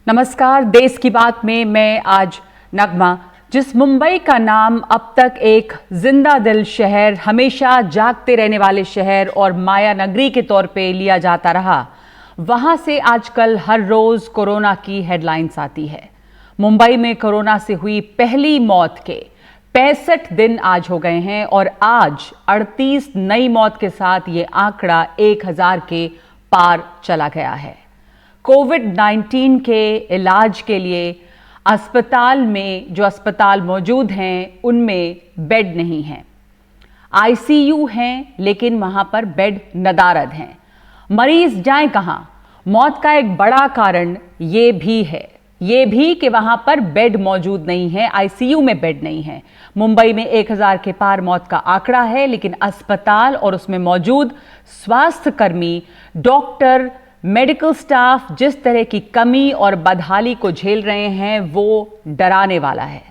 नमस्कार। देश की बात में मैं आज नगमा, जिस मुंबई का नाम अब तक एक जिंदा दिल शहर, हमेशा जागते रहने वाले शहर और माया नगरी के तौर पे लिया जाता रहा, वहां से आजकल हर रोज कोरोना की हेडलाइंस आती है। मुंबई में कोरोना से हुई पहली मौत के 65 दिन आज हो गए हैं और आज 38 नई मौत के साथ ये आंकड़ा 1000 के पार चला गया है। कोविड-19 के इलाज के लिए जो अस्पताल मौजूद हैं उनमें बेड नहीं हैं। आईसीयू हैं लेकिन वहां पर बेड नदारद हैं। मरीज जाएं कहां? मौत का एक बड़ा कारण ये भी कि वहां पर बेड मौजूद नहीं है, आईसीयू में बेड नहीं है। मुंबई में 1000 के पार मौत का आंकड़ा है, लेकिन अस्पताल और उसमें मौजूद स्वास्थ्य कर्मी, डॉक्टर, मेडिकल स्टाफ जिस तरह की कमी और बदहाली को झेल रहे हैं वो डराने वाला है।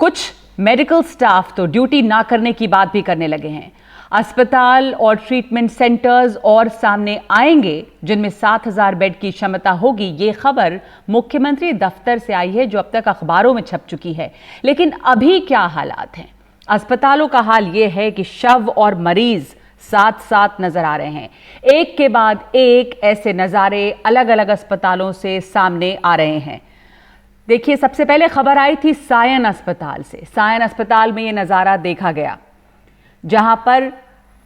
कुछ मेडिकल स्टाफ तो ड्यूटी ना करने की बात भी करने लगे हैं। अस्पताल और ट्रीटमेंट सेंटर्स और सामने आएंगे जिनमें 7000 बेड की क्षमता होगी। ये खबर मुख्यमंत्री दफ्तर से आई है जो अब तक अखबारों में छप चुकी है। लेकिन अभी क्या हालात हैं? अस्पतालों का हाल ये है कि शव और मरीज साथ साथ नजर आ रहे हैं। एक के बाद एक ऐसे नजारे अलग अलग अस्पतालों से सामने आ रहे हैं। देखिए, सबसे पहले खबर आई थी सायन अस्पताल से। सायन अस्पताल में यह नजारा देखा गया जहां पर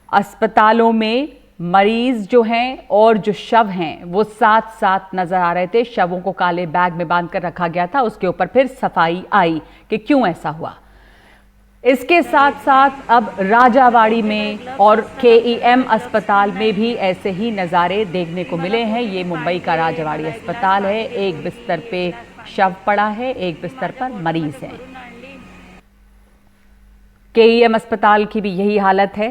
अस्पतालों में मरीज जो हैं और जो शव हैं वो साथ साथ नजर आ रहे थे। शवों को काले बैग में बांधकर रखा गया था। उसके ऊपर फिर सफाई आई कि क्यों ऐसा हुआ। इसके साथ साथ अब राजावाड़ी में और केईएम अस्पताल में भी ऐसे ही नज़ारे देखने को मिले हैं। ये मुंबई का राजावाड़ी अस्पताल है। एक बिस्तर पे शव पड़ा है, एक बिस्तर पर मरीज है। केईएम अस्पताल की भी यही हालत है।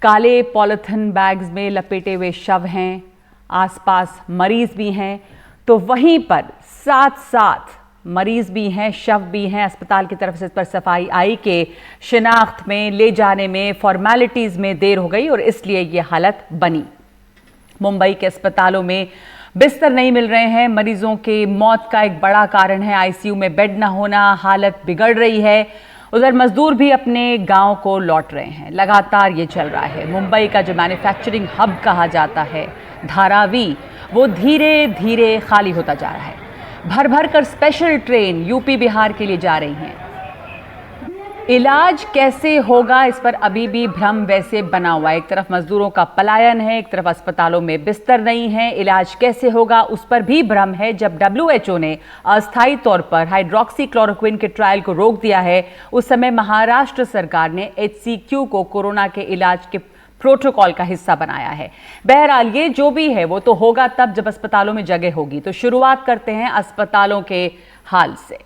काले पॉलिथीन बैग्स में लपेटे हुए शव हैं, आसपास मरीज भी हैं। तो वहीं पर साथ साथ मरीज भी हैं, शव भी हैं। अस्पताल की तरफ से इस पर सफाई आई कि शिनाख्त में, ले जाने में, फॉर्मेलिटीज में देर हो गई और इसलिए ये हालत बनी। मुंबई के अस्पतालों में बिस्तर नहीं मिल रहे हैं। मरीजों की मौत का एक बड़ा कारण है आईसीयू में बेड ना होना। हालत बिगड़ रही है। उधर मजदूर भी अपने गांव को लौट रहे हैं। लगातार ये चल रहा है। मुंबई का जो मैन्युफैक्चरिंग हब कहा जाता है, धारावी, वो धीरे धीरे खाली होता जा रहा है। भर भर कर स्पेशल ट्रेन यूपी बिहार के लिए जा रही हैं। इलाज कैसे होगा, इस पर अभी भी भ्रम वैसे बना हुआ है। एक तरफ मजदूरों का पलायन है, एक तरफ अस्पतालों में बिस्तर नहीं है। इलाज कैसे होगा उस पर भी भ्रम है। जब WHO ने अस्थायी तौर पर हाइड्रोक्सीक्लोरोक्विन के ट्रायल को रोक दिया है, उस समय महाराष्ट्र सरकार ने HCQ को कोरोना के इलाज के प्रोटोकॉल का हिस्सा बनाया है। बहरहाल ये जो भी है वो तो होगा तब जब अस्पतालों में जगह होगी। तो शुरुआत करते हैं अस्पतालों के हाल से।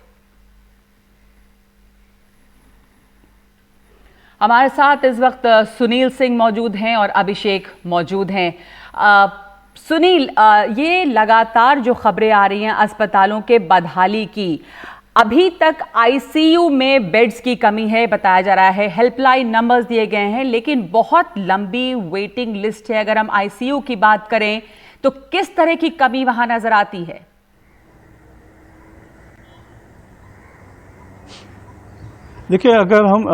हमारे साथ इस वक्त सुनील सिंह मौजूद हैं और अभिषेक मौजूद हैं। सुनील, ये लगातार जो खबरें आ रही हैं अस्पतालों के बदहाली की, अभी तक आईसीयू में बेड्स की कमी है बताया जा रहा है। हेल्पलाइन नंबर्स दिए गए हैं लेकिन बहुत लंबी वेटिंग लिस्ट है। अगर हम आईसीयू की बात करें तो किस तरह की कमी वहां नजर आती है? देखिए, अगर हम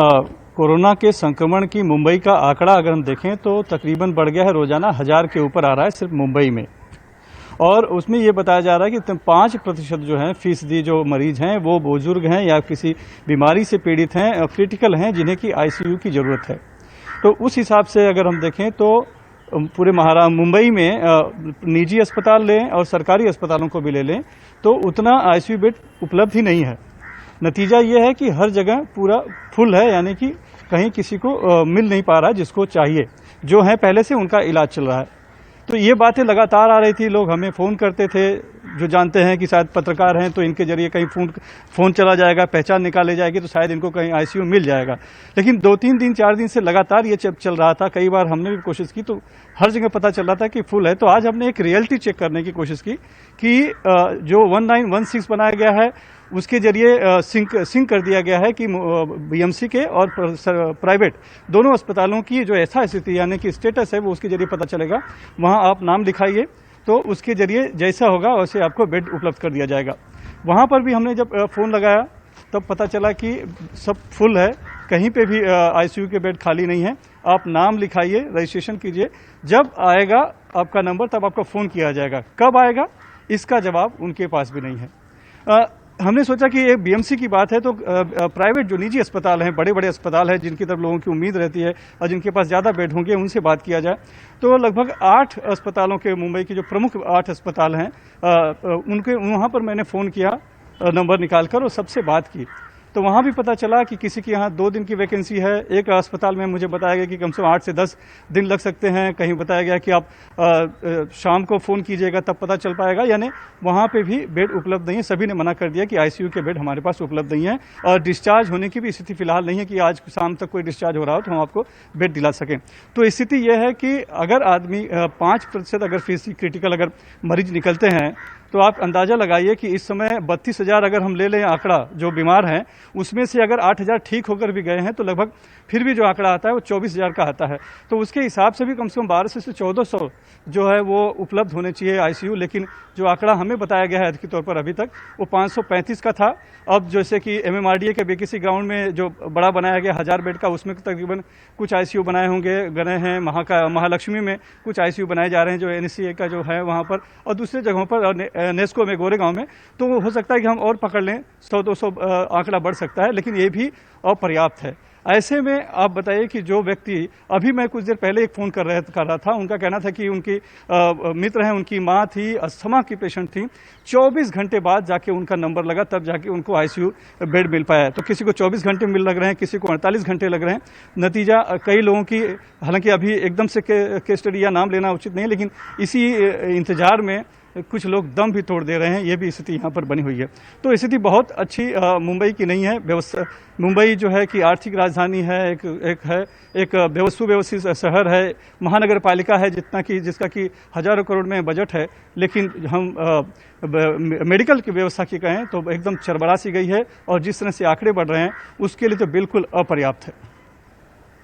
कोरोना के संक्रमण की मुंबई का आंकड़ा अगर हम देखें तो तकरीबन बढ़ गया है। रोजाना 1000 के ऊपर आ रहा है सिर्फ मुंबई में। और उसमें ये बताया जा रहा है कि 5% जो है फीसदी जो मरीज हैं वो बुजुर्ग हैं या किसी बीमारी से पीड़ित हैं, क्रिटिकल हैं, जिन्हें की आईसीयू की ज़रूरत है। तो उस हिसाब से अगर हम देखें तो पूरे मुंबई में निजी अस्पताल लें और सरकारी अस्पतालों को भी ले लें तो उतना आईसीयू बेड उपलब्ध ही नहीं है। नतीजा ये है कि हर जगह पूरा फुल है, यानी कि कहीं किसी को मिल नहीं पा रहा है जिसको चाहिए। जो है पहले से उनका इलाज चल रहा है। तो ये बातें लगातार आ रही थी। लोग हमें फ़ोन करते थे, जो जानते हैं कि शायद पत्रकार हैं तो इनके जरिए कहीं फ़ोन चला जाएगा, पहचान निकाली जाएगी तो शायद इनको कहीं आईसीयू मिल जाएगा। लेकिन 2-3 दिन 4 दिन से लगातार ये चल रहा था। कई बार हमने भी कोशिश की तो हर जगह पता चल रहा था कि फुल है। तो आज हमने एक रियलिटी चेक करने की कोशिश की कि जो 1916 बनाया गया है उसके जरिए सिंक कर दिया गया है कि बीएमसी के और प्राइवेट दोनों अस्पतालों की जो ऐसा स्थिति यानी कि स्टेटस है वो उसके जरिए पता चलेगा। वहाँ आप नाम लिखाइए, तो उसके जरिए जैसा होगा वैसे आपको बेड उपलब्ध कर दिया जाएगा। वहाँ पर भी हमने जब फ़ोन लगाया तब पता चला कि सब फुल है, कहीं पे भी आईसीयू के बेड खाली नहीं है। आप नाम लिखाइए, रजिस्ट्रेशन कीजिए, जब आएगा आपका नंबर तब आपको फ़ोन किया जाएगा। कब आएगा इसका जवाब उनके पास भी नहीं है। हमने सोचा कि एक बीएमसी की बात है तो प्राइवेट जो निजी अस्पताल हैं, बड़े बड़े अस्पताल हैं जिनकी तरफ लोगों की उम्मीद रहती है और जिनके पास ज़्यादा बेड होंगे, उनसे बात किया जाए। तो लगभग 8 अस्पतालों के, मुंबई के जो प्रमुख 8 अस्पताल हैं, उनके वहाँ पर मैंने फ़ोन किया नंबर निकालकर और सबसे बात की। तो वहाँ भी पता चला कि किसी के यहाँ 2 दिन की वैकेंसी है। एक अस्पताल में मुझे बताया गया कि कम से कम 8 से 10 दिन लग सकते हैं। कहीं बताया गया कि आप शाम को फ़ोन कीजिएगा तब पता चल पाएगा। यानी वहाँ पे भी बेड उपलब्ध नहीं है। सभी ने मना कर दिया कि आईसीयू के बेड हमारे पास उपलब्ध नहीं है और डिस्चार्ज होने की भी स्थिति फिलहाल नहीं है कि आज शाम तक कोई डिस्चार्ज हो रहा हो तो हम आपको बेड दिला सकें। तो स्थिति यह है कि अगर आदमी 5% अगर फीस क्रिटिकल अगर मरीज निकलते हैं तो आप अंदाज़ा लगाइए कि इस समय 32,000 अगर हम ले लें आंकड़ा जो बीमार हैं, उसमें से अगर 8,000 ठीक होकर भी गए हैं तो लगभग फिर भी जो आंकड़ा आता है वो 24,000 का आता है। तो उसके हिसाब से भी कम से कम 1200 से 1400 जो है वो उपलब्ध होने चाहिए आईसीयू। लेकिन जो आंकड़ा हमें बताया गया है के तौर पर अभी तक वो 535 का था। अब जैसे कि एमएमआरडीए के बीकेसी ग्राउंड में जो बड़ा बनाया गया 1000 बेड का, उसमें तकरीबन कुछ आईसीयू बनाए होंगे, बने हैं। महालक्ष्मी में कुछ आईसीयू बनाए जा रहे हैं जो एनएससीए का जो है वहाँ पर, और दूसरे जगहों पर नेस्को में, गोरेगांव में। तो हो सकता है कि हम और पकड़ लें, 100-200 आंकड़ा बढ़ सकता है, लेकिन ये भी अपर्याप्त है। ऐसे में आप बताइए कि जो व्यक्ति, अभी मैं कुछ देर पहले एक फ़ोन कर रहा था, उनका कहना था कि उनकी मित्र हैं, उनकी माँ थी, अस्थमा की पेशेंट थी, 24 घंटे बाद जाके उनका नंबर लगा, तब जाके उनको आईसीयू बेड मिल पाया। तो किसी को 24 घंटे लग रहे हैं, किसी को 48 घंटे लग रहे हैं। नतीजा कई लोगों की, हालांकि अभी एकदम से केस स्टडी या नाम लेना उचित नहीं, लेकिन इसी इंतजार में कुछ लोग दम भी तोड़ दे रहे हैं। ये भी स्थिति यहाँ पर बनी हुई है। तो स्थिति बहुत अच्छी मुंबई की नहीं है। व्यवस्था, मुंबई जो है कि आर्थिक राजधानी है, एक सुव्यवस्थित शहर है, महानगर पालिका है जिसका कि हजारों करोड़ में बजट है, लेकिन हम मेडिकल की व्यवस्था की कहें तो एकदम चरबरा सी गई है और जिस तरह से आंकड़े बढ़ रहे हैं उसके लिए तो बिल्कुल अपर्याप्त है।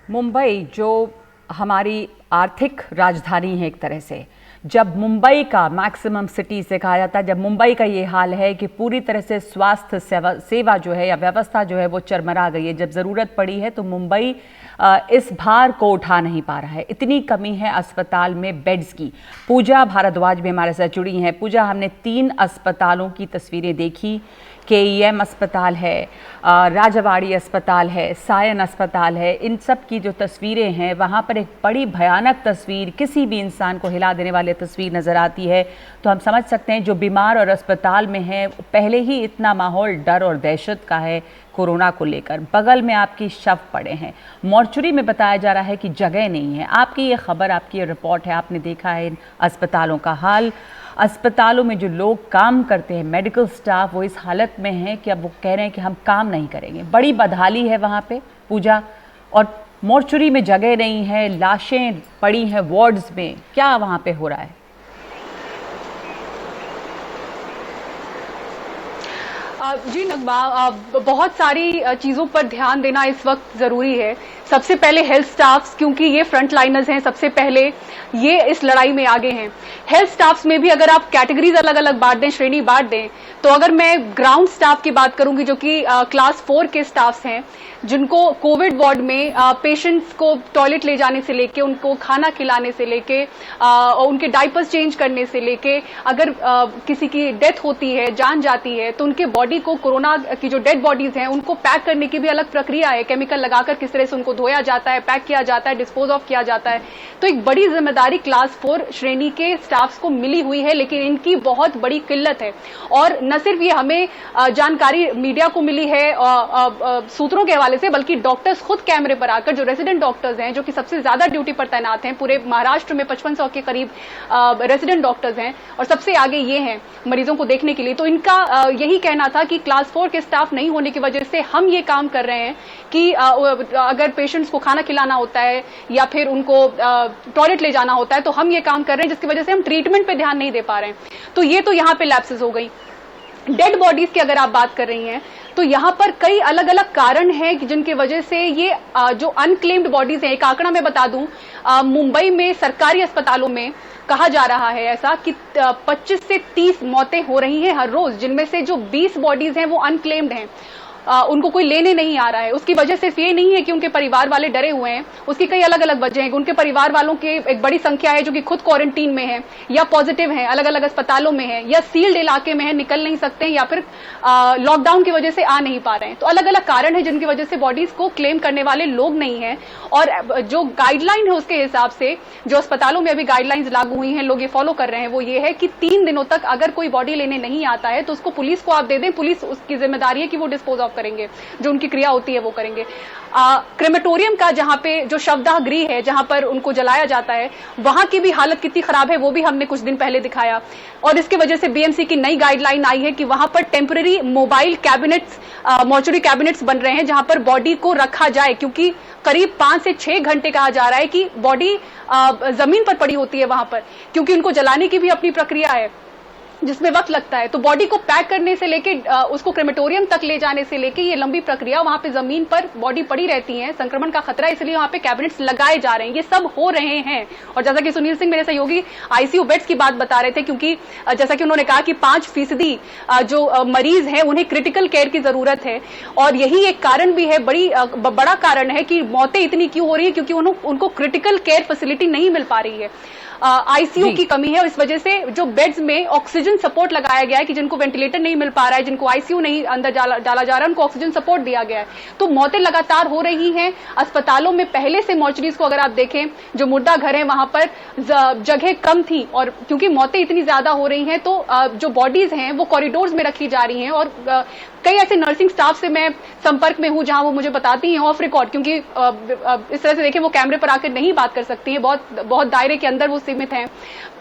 मुंबई जो हमारी आर्थिक राजधानी है, एक तरह से जब मुंबई का मैक्सिमम सिटी से कहा जाता है, जब मुंबई का ये हाल है कि पूरी तरह से स्वास्थ्य सेवा जो है या व्यवस्था जो है वो चरमरा गई है, जब ज़रूरत पड़ी है तो मुंबई इस भार को उठा नहीं पा रहा है। इतनी कमी है अस्पताल में बेड्स की। पूजा भारद्वाज भी हमारे साथ जुड़ी हैं। पूजा, हमने 3 अस्पतालों की तस्वीरें देखी। केईएम अस्पताल है, राजावाड़ी अस्पताल है, सायन अस्पताल है। इन सब की जो तस्वीरें हैं वहाँ पर एक बड़ी भयानक तस्वीर, किसी भी इंसान को हिला देने वाली तस्वीर नज़र आती है। तो हम समझ सकते हैं जो बीमार और अस्पताल में है, पहले ही इतना माहौल डर और दहशत का है कोरोना को लेकर। बगल में आपकी शव पड़े हैं, मॉर्चुरी में बताया जा रहा है कि जगह नहीं है। आपकी ये खबर, आपकी ये रिपोर्ट है, आपने देखा है इन अस्पतालों का हाल। अस्पतालों में जो लोग काम करते हैं, मेडिकल स्टाफ, वो इस हालत में हैं कि अब वो कह रहे हैं कि हम काम नहीं करेंगे। बड़ी बदहाली है वहाँ पे पूजा, और मॉर्चुरी में जगह नहीं है, लाशें पड़ी हैं वार्ड्स में। क्या वहाँ पे हो रहा है? जी नगमा, बहुत सारी चीज़ों पर ध्यान देना इस वक्त ज़रूरी है। सबसे पहले हेल्थ स्टाफ्स, क्योंकि ये फ्रंट लाइनर्स हैं, सबसे पहले ये इस लड़ाई में आगे हैं। हेल्थ स्टाफ्स में भी अगर आप कैटेगरीज अलग अलग बांट दें, श्रेणी बांट दें, तो अगर मैं ग्राउंड स्टाफ की बात करूंगी जो कि क्लास 4 के स्टाफ्स हैं, जिनको कोविड वार्ड में पेशेंट्स को टॉयलेट ले जाने से लेके, उनको खाना खिलाने से लेके, उनके डायपर्स चेंज करने से लेके, अगर किसी की डेथ होती है, जान जाती है, तो उनके बॉडी को, कोरोना की जो डेड बॉडीज हैं उनको पैक करने की भी अलग प्रक्रिया है। केमिकल लगाकर किस तरह से उनको धोया जाता है, पैक किया जाता है, डिस्पोज ऑफ किया जाता है। तो एक बड़ी जिम्मेदारी क्लास 4 श्रेणी के स्टाफ्स को मिली हुई है, लेकिन इनकी बहुत बड़ी किल्लत है। और न सिर्फ ये हमें जानकारी मीडिया को मिली है सूत्रों के हवाले से, बल्कि डॉक्टर्स खुद कैमरे पर आकर, जो रेजिडेंट डॉक्टर्स हैं, जो कि सबसे ज्यादा ड्यूटी पर तैनात हैं, पूरे महाराष्ट्र में 5500 के करीब रेजिडेंट डॉक्टर्स हैं और सबसे आगे ये हैं मरीजों को देखने के लिए। तो इनका यही कहना था कि क्लास 4 के स्टाफ नहीं होने की वजह से हम ये काम कर रहे हैं कि अगर पेशेंट्स को खाना खिलाना होता है या फिर उनको टॉयलेट ले जाना होता है तो हम ये काम कर रहे हैं, जिसकी वजह से हम ट्रीटमेंट पे ध्यान नहीं दे पा रहे हैं। तो ये तो यहाँ पे लैप्सेस हो गई। डेड बॉडीज की अगर आप बात कर रही हैं तो यहाँ पर कई अलग अलग कारण हैं कि जिनकी वजह से ये जो अनक्लेम्ड बॉडीज हैं, एक आंकड़ा मैं बता दूं, मुंबई में सरकारी अस्पतालों में कहा जा रहा है ऐसा कि 25 से 30 मौतें हो रही हैं हर रोज, जिनमें से जो 20 बॉडीज हैं वो अनक्लेम्ड हैं, उनको कोई लेने नहीं आ रहा है। उसकी वजह सिर्फ ये नहीं है कि उनके परिवार वाले डरे हुए हैं, उसकी कई अलग अलग वजह हैं। उनके परिवार वालों की एक बड़ी संख्या है जो कि खुद क्वारंटीन में है या पॉजिटिव है, अलग अलग अस्पतालों में है या सील्ड इलाके में है, निकल नहीं सकते हैं या फिर लॉकडाउन की वजह से आ नहीं पा रहे हैं। तो अलग अलग कारण है जिनकी वजह से बॉडीज को क्लेम करने वाले लोग नहीं है। और जो गाइडलाइन है उसके हिसाब से जो अस्पतालों में अभी गाइडलाइंस लागू हुई हैं, लोग ये फॉलो कर रहे हैं, वो ये है कि 3 दिनों तक अगर कोई बॉडी लेने नहीं आता है तो उसको पुलिस को आप दे दें, पुलिस उसकी जिम्मेदारी है कि वो डिस्पोज ऑफ करेंगे, जो उनकी क्रिया होती है वो करेंगे। क्रेमेटोरियम का जहां पे जो शवदाह गृह है जहां पर उनको जलाया जाता है, वहां की भी हालत कितनी खराब है वो भी हमने कुछ दिन पहले दिखाया। और इसकी वजह से बीएमसी की नई गाइडलाइन आई है कि वहां पर temporary mobile cabinets, mortuary cabinets बन रहे हैं जहां पर बॉडी को रखा जाए, क्योंकि करीब 5 से 6 घंटे कहा जा रहा है कि बॉडी जमीन पर पड़ी होती है वहां पर, क्योंकि उनको जलाने की भी अपनी प्रक्रिया है जिसमें वक्त लगता है। तो बॉडी को पैक करने से लेके उसको क्रेमेटोरियम तक ले जाने से लेके ये लंबी प्रक्रिया, वहां पे जमीन पर बॉडी पड़ी रहती है, संक्रमण का खतरा, इसलिए वहां पे कैबिनेट्स लगाए जा रहे हैं। ये सब हो रहे हैं। और जैसा कि सुनील सिंह मेरे सहयोगी आईसीयू बेड्स की बात बता रहे थे, क्योंकि जैसा कि उन्होंने कहा कि 5% जो मरीज हैं उन्हें क्रिटिकल केयर की जरूरत है। और यही एक कारण भी है, बड़ा कारण है कि मौतें इतनी क्यों हो रही है, क्योंकि उनको क्रिटिकल केयर फैसिलिटी नहीं मिल पा रही है, आईसीयू की कमी है। और इस वजह से जो बेड्स में ऑक्सीजन सपोर्ट लगाया गया है कि जिनको वेंटिलेटर नहीं मिल पा रहा है, जिनको आईसीयू नहीं अंदर डाला जा रहा है, उनको ऑक्सीजन सपोर्ट दिया गया है। तो मौतें लगातार हो रही हैं अस्पतालों में। पहले से मॉर्चरीज को अगर आप देखें, जो मुर्दा घर है वहां पर जगह कम थी, और क्योंकि मौतें इतनी ज्यादा हो रही हैं तो जो बॉडीज हैं वो कॉरिडोर्स में रखी जा रही हैं। और कई ऐसे नर्सिंग स्टाफ से मैं संपर्क में हूं जहां वो मुझे बताती हैं ऑफ रिकॉर्ड, क्योंकि इस तरह से देखें वो कैमरे पर आकर नहीं बात कर सकती हैं, बहुत दायरे के अंदर वो सीमित हैं।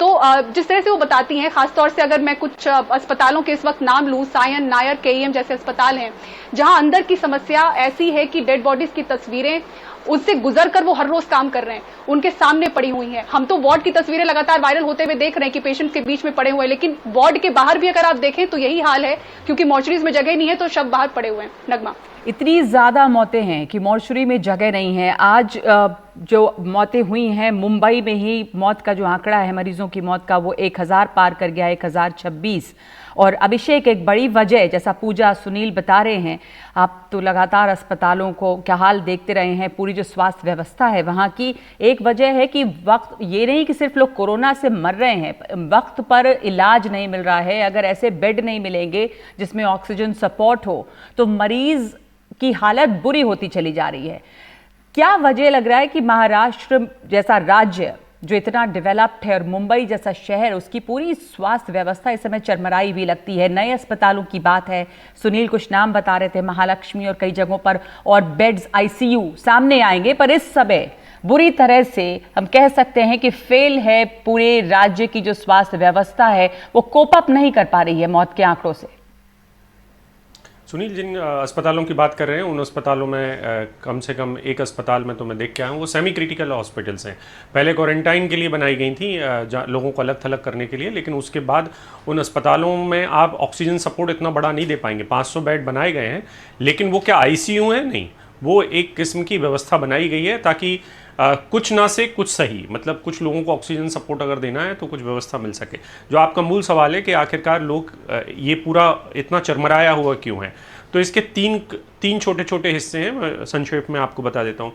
तो जिस तरह से वो बताती हैं, खासतौर से अगर मैं कुछ अस्पतालों के इस वक्त नाम लूं, सायन, नायर, केईएम जैसे अस्पताल हैं जहां अंदर की समस्या ऐसी है कि डेड बॉडीज की तस्वीरें उससे गुजर कर वो हर रोज काम कर रहे हैं, उनके सामने पड़ी हुई हैं। हम तो वार्ड की तस्वीरें लगातार वायरल होते हुए देख रहे हैं कि पेशेंट्स के बीच में पड़े हुए हैं, लेकिन वार्ड के बाहर भी अगर आप देखें तो यही हाल है, क्योंकि मॉर्चरीज में जगह नहीं है तो शव बाहर पड़े हुए हैं। नगमा, इतनी ज़्यादा मौतें हैं कि मॉर्चरी में जगह नहीं है। आज जो मौतें हुई हैं मुंबई में ही, मौत का जो आंकड़ा है मरीजों की मौत का वो 1000 पार कर गया, 1026। और अभिषेक, एक बड़ी वजह, जैसा पूजा, सुनील बता रहे हैं, आप तो लगातार अस्पतालों को क्या हाल देखते रहे हैं, पूरी जो स्वास्थ्य व्यवस्था है वहाँ की, एक वजह है कि वक्त, ये नहीं कि सिर्फ लोग कोरोना से मर रहे हैं, वक्त पर इलाज नहीं मिल रहा है। अगर ऐसे बेड नहीं मिलेंगे जिसमें ऑक्सीजन सपोर्ट हो तो मरीज की हालत बुरी होती चली जा रही है। क्या वजह लग रहा है कि महाराष्ट्र जैसा राज्य जो इतना डेवलप्ड है और मुंबई जैसा शहर, उसकी पूरी स्वास्थ्य व्यवस्था इस समय चरमराई भी लगती है? नए अस्पतालों की बात है, सुनील कुछ नाम बता रहे थे, महालक्ष्मी और कई जगहों पर, और बेड्स आईसीयू सामने आएंगे, पर इस समय बुरी तरह से हम कह सकते हैं कि फेल है पूरे राज्य की जो स्वास्थ्य व्यवस्था है, वो कोप अप नहीं कर पा रही है मौत के आंकड़ों से। सुनील, जिन अस्पतालों की बात कर रहे हैं उन अस्पतालों में कम से कम एक अस्पताल में तो मैं देख के आया हूँ, वो सेमी क्रिटिकल हॉस्पिटल्स हैं। पहले क्वारंटाइन के लिए बनाई गई थी, लोगों को अलग थलग करने के लिए, लेकिन उसके बाद उन अस्पतालों में आप ऑक्सीजन सपोर्ट इतना बड़ा नहीं दे पाएंगे। 500 बेड बनाए गए हैं, लेकिन वो क्या आईसीयू है? नहीं, वो एक किस्म की व्यवस्था बनाई गई है ताकि कुछ ना से कुछ सही, मतलब कुछ लोगों को ऑक्सीजन सपोर्ट अगर देना है तो कुछ व्यवस्था मिल सके। जो आपका मूल सवाल है कि आखिरकार लोग ये पूरा इतना चरमराया हुआ क्यों है, तो इसके तीन छोटे छोटे हिस्से हैं। मैं संक्षेप में आपको बता देता हूँ।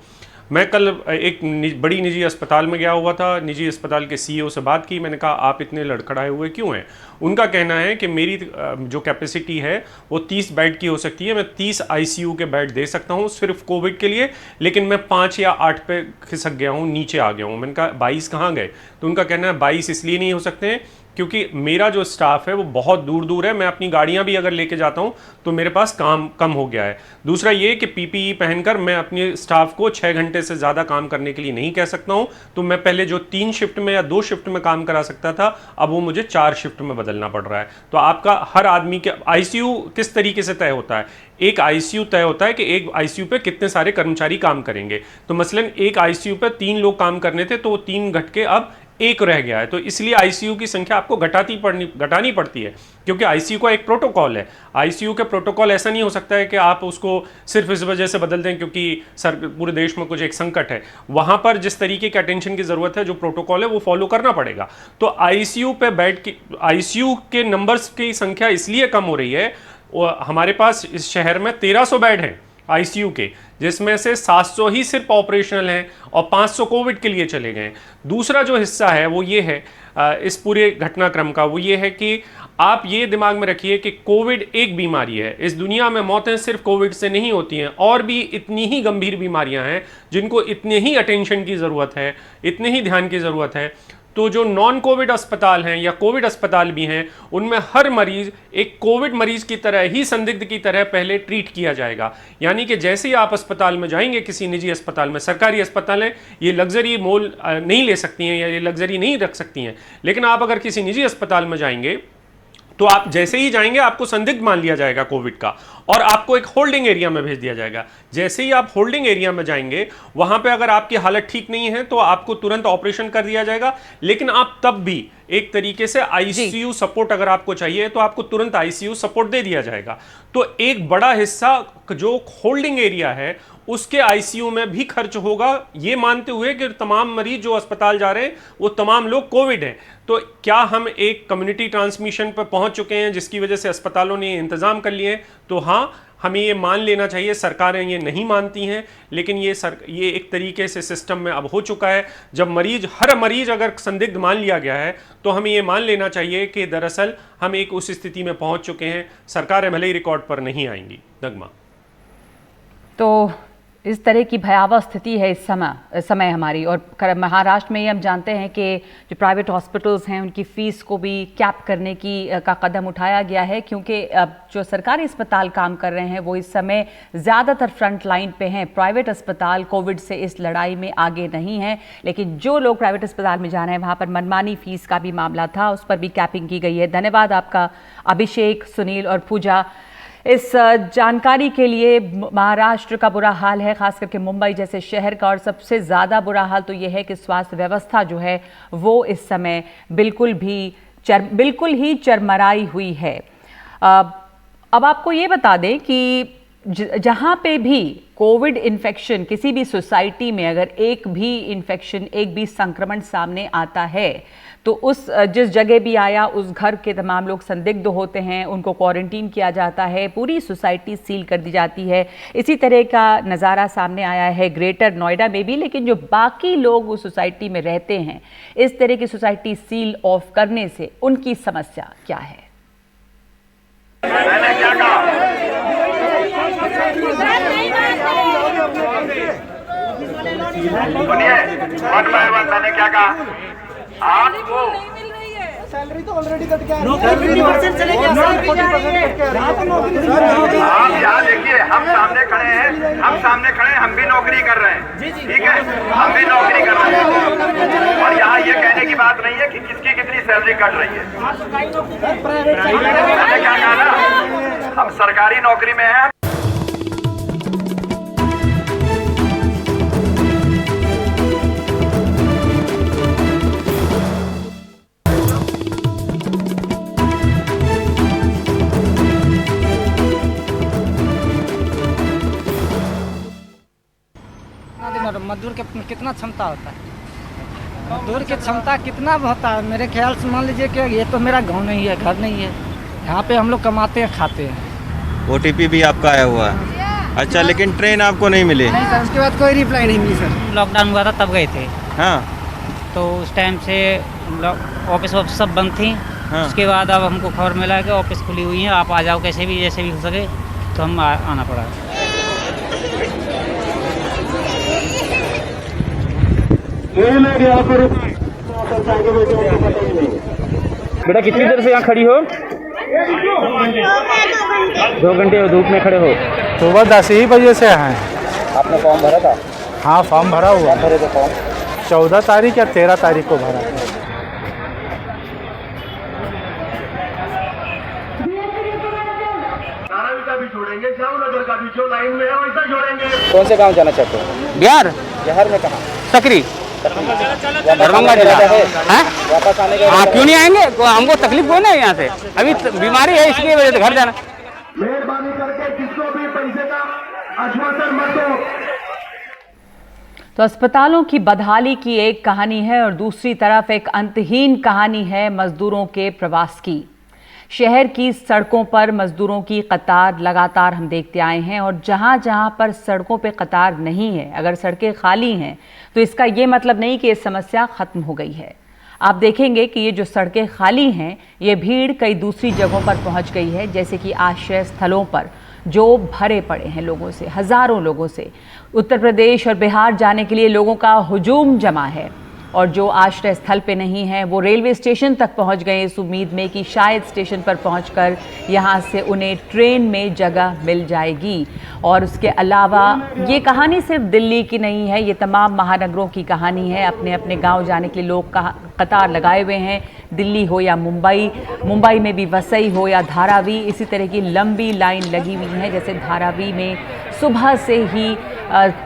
मैं कल एक बड़ी निजी अस्पताल में गया हुआ था, निजी अस्पताल के सीईओ से बात की। मैंने कहा आप इतने लड़खड़ाए हुए क्यों हैं? उनका कहना है कि मेरी जो कैपेसिटी है वो 30 बेड की हो सकती है, मैं 30 आईसीयू के बेड दे सकता हूँ सिर्फ कोविड के लिए, लेकिन मैं 5 या 8 पे खिसक गया हूँ, नीचे आ गया हूँ। मैंने कहा 22 कहाँ गए? तो उनका कहना है 22 इसलिए नहीं हो सकते हैं क्योंकि मेरा जो स्टाफ है वो बहुत दूर दूर है, मैं अपनी गाड़ियां भी अगर लेके जाता हूं तो मेरे पास काम कम हो गया है। दूसरा ये कि पीपीई पहनकर मैं अपने स्टाफ को 6 घंटे से ज़्यादा काम करने के लिए नहीं कह सकता हूं, तो मैं पहले जो 3 शिफ्ट में या 2 शिफ्ट में काम करा सकता था, अब वो मुझे 4 शिफ्ट में बदलना पड़ रहा है। तो आपका हर आदमी के आईसीयू किस तरीके से तय होता है? एक आईसीयू तय होता है कि एक आईसीयू पे कितने सारे कर्मचारी काम करेंगे। तो मसलन एक आईसीयू पे 3 लोग काम करने थे, तो वो 3 घट के अब 1 रह गया है। तो इसलिए आईसीयू की संख्या आपको घटानी पड़ती है, क्योंकि आईसीयू का एक प्रोटोकॉल है। आईसीयू के प्रोटोकॉल ऐसा नहीं हो सकता है कि आप उसको सिर्फ इस वजह से बदल दें क्योंकि पूरे देश में कुछ एक संकट है। वहां पर जिस तरीके के अटेंशन की जरूरत है, जो प्रोटोकॉल है, वो फॉलो करना पड़ेगा। तो आईसीयू पे बेड की, आईसीयू के नंबर्स की संख्या इसलिए कम हो रही है, हमारे पास इस शहर में 1300 बेड हैं आईसीयू के, जिसमें से 700 ही सिर्फ ऑपरेशनल हैं और 500 कोविड के लिए चले गए। दूसरा जो हिस्सा है वो ये है इस पूरे घटनाक्रम का, वो ये है कि आप ये दिमाग में रखिए कि कोविड एक बीमारी है। इस दुनिया में मौतें सिर्फ कोविड से नहीं होती हैं, और भी इतनी ही गंभीर बीमारियां हैं जिनको इतने ही अटेंशन की ज़रूरत है, इतने ही ध्यान की ज़रूरत है। तो जो नॉन कोविड अस्पताल हैं या कोविड अस्पताल भी हैं, उनमें हर मरीज एक कोविड मरीज की तरह ही, संदिग्ध की तरह पहले ट्रीट किया जाएगा। यानी कि जैसे ही आप अस्पताल में जाएंगे, किसी निजी अस्पताल में, सरकारी अस्पताल है, ये लग्जरी मोल नहीं ले सकती हैं या ये लग्जरी नहीं रख सकती हैं, लेकिन आप अगर किसी निजी अस्पताल में जाएंगे तो आप जैसे ही जाएंगे आपको संदिग्ध मान लिया जाएगा कोविड का, और आपको एक होल्डिंग एरिया में भेज दिया जाएगा। जैसे ही आप होल्डिंग एरिया में जाएंगे, वहां पे अगर आपकी हालत ठीक नहीं है तो आपको तुरंत ऑपरेशन कर दिया जाएगा, लेकिन आप तब भी एक तरीके से आईसीयू सपोर्ट अगर आपको चाहिए तो आपको तुरंत आईसीयू सपोर्ट दे दिया जाएगा। तो एक बड़ा हिस्सा जो होल्डिंग एरिया है उसके आईसीयू में भी खर्च होगा, ये मानते हुए कि तमाम मरीज जो अस्पताल जा रहे हैं वो तमाम लोग कोविड हैं। तो क्या हम एक कम्युनिटी ट्रांसमिशन पर पहुंच चुके हैं जिसकी वजह से अस्पतालों ने इंतजाम कर लिए? तो हाँ, हमें ये मान लेना चाहिए। सरकारें ये नहीं मानती हैं, लेकिन ये एक तरीके से सिस्टम में अब हो चुका है। जब हर मरीज अगर संदिग्ध मान लिया गया है तो हमें ये मान लेना चाहिए कि दरअसल हम एक उस स्थिति में पहुंच चुके हैं। सरकारें भले ही रिकॉर्ड पर नहीं आएंगी। नगमा, तो इस तरह की भयावह स्थिति है इस समय हमारी। और महाराष्ट्र में ये हम जानते हैं कि जो प्राइवेट हॉस्पिटल्स हैं उनकी फ़ीस को भी कैप करने का कदम उठाया गया है, क्योंकि अब जो सरकारी अस्पताल काम कर रहे हैं वो इस समय ज़्यादातर फ्रंट लाइन पे हैं। प्राइवेट अस्पताल कोविड से इस लड़ाई में आगे नहीं हैं, लेकिन जो लोग प्राइवेट अस्पताल में जा रहे हैं वहाँ पर मनमानी फ़ीस का भी मामला था, उस पर भी कैपिंग की गई है। धन्यवाद आपका अभिषेक, सुनील और पूजा इस जानकारी के लिए। महाराष्ट्र का बुरा हाल है, खास करके मुंबई जैसे शहर का, और सबसे ज़्यादा बुरा हाल तो ये है कि स्वास्थ्य व्यवस्था जो है वो इस समय बिल्कुल ही चरमराई हुई है। अब आपको ये बता दें कि जहाँ पे भी कोविड इन्फेक्शन किसी भी सोसाइटी में अगर एक भी संक्रमण सामने आता है तो जिस जगह भी आया उस घर के तमाम लोग संदिग्ध होते हैं, उनको क्वारंटीन किया जाता है, पूरी सोसाइटी सील कर दी जाती है। इसी तरह का नज़ारा सामने आया है ग्रेटर नोएडा में भी। लेकिन जो बाकी लोग उस सोसाइटी में रहते हैं, इस तरह की सोसाइटी सील ऑफ करने से उनकी समस्या क्या है? मैंने क्या कहा आपको? सैलरी तो ऑलरेडी कट गया, आप यहाँ देखिए, हम सामने खड़े हैं, हम भी नौकरी कर रहे हैं, ठीक है, हम भी नौकरी कर रहे हैं, और यहाँ ये कहने की बात नहीं है कि किसकी कितनी सैलरी कट रही है। मैंने क्या कहा ना, हम सरकारी नौकरी में हैं। मजदूर के कितना क्षमता होता है, मजदूर की क्षमता कितना होता है? मेरे ख्याल से मान लीजिए कि ये तो मेरा गांव नहीं है, घर नहीं है, यहाँ पे हम लोग कमाते हैं, खाते हैं। ओटीपी भी आपका आया हुआ है? अच्छा, लेकिन ट्रेन आपको नहीं मिली? नहीं सर, उसके बाद कोई रिप्लाई नहीं मिली सर। लॉकडाउन हुआ था तब गए थे। हाँ, तो उस टाइम से ऑफिस सब बंद थी। हाँ। उसके बाद अब हमको खबर मिला कि ऑफिस खुली हुई है, आप आ जाओ कैसे भी, जैसे भी हो सके, तो हम आना पड़ा। बेटा कितनी देर से यहाँ खड़ी हो? 2 घंटे धूप में खड़े हो? सुबह 10 ही बजे से हैं। आपने फॉर्म भरा था? हाँ, फॉर्म भरा हुआ। भरे थे फॉर्म? 14 तारीख या 13 तारीख को भरा था। भी छोड़ेंगे, श्यामनगर का भी जो लाइन में है वैसा छोड़ेंगे। कौन से गांव जाना चाहते हो? बिहार। बिहार में कहाँ? सकरी। दरभंगा जिला है वापस आने का हाँ, क्यों नहीं आएंगे? हमको तकलीफ कोई नहीं यहाँ से, अभी बीमारी है इसकी वजह से घर जाना। मेहरबानी करके किसको भी पैसे का आश्वासन मत दो। तो अस्पतालों की बदहाली की एक कहानी है और दूसरी तरफ एक अंतहीन कहानी है मजदूरों के प्रवास की। शहर की सड़कों पर मजदूरों की कतार लगातार हम देखते आए हैं और जहां जहां पर सड़कों पे कतार नहीं है, अगर सड़कें खाली हैं तो इसका ये मतलब नहीं कि ये समस्या खत्म हो गई है। आप देखेंगे कि ये जो सड़कें खाली हैं, ये भीड़ कई दूसरी जगहों पर पहुंच गई है, जैसे कि आश्रय स्थलों पर जो भरे पड़े हैं लोगों से, हजारों लोगों से। उत्तर प्रदेश और बिहार जाने के लिए लोगों का हुजूम जमा है और जो आश्रय स्थल पे नहीं है वो रेलवे स्टेशन तक पहुंच गए इस उम्मीद में कि शायद स्टेशन पर पहुंचकर यहां से उन्हें ट्रेन में जगह मिल जाएगी। और उसके अलावा ये कहानी सिर्फ दिल्ली की नहीं है, ये तमाम महानगरों की कहानी है। अपने अपने गांव जाने के लिए लोग कतार लगाए हुए हैं, दिल्ली हो या मुंबई में भी वसई हो या धारावी, इसी तरह की लंबी लाइन लगी हुई है। जैसे धारावी में सुबह से ही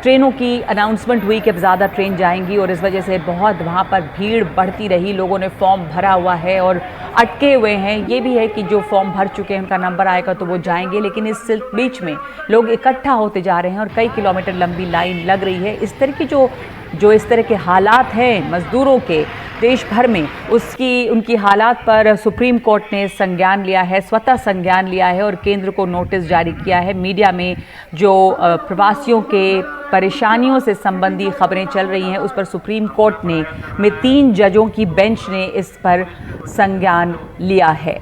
ट्रेनों की अनाउंसमेंट हुई कि अब ज़्यादा ट्रेन जाएंगी और इस वजह से बहुत वहाँ पर भीड़ बढ़ती रही। लोगों ने फॉर्म भरा हुआ है और अटके हुए हैं। ये भी है कि जो फॉर्म भर चुके हैं उनका नंबर आएगा तो वो जाएंगे, लेकिन इस बीच में लोग इकट्ठा होते जा रहे हैं और कई किलोमीटर लंबी लाइन लग रही है। इस तरह की जो इस तरह के हालात हैं मज़दूरों के देश भर में, उनकी हालात पर सुप्रीम कोर्ट ने संज्ञान लिया है, स्वतः संज्ञान लिया है और केंद्र को नोटिस जारी किया है। मीडिया में जो प्रवासियों के परेशानियों से संबंधी खबरें चल रही हैं उस पर सुप्रीम कोर्ट में 3 जजों की बेंच ने इस पर संज्ञान लिया है।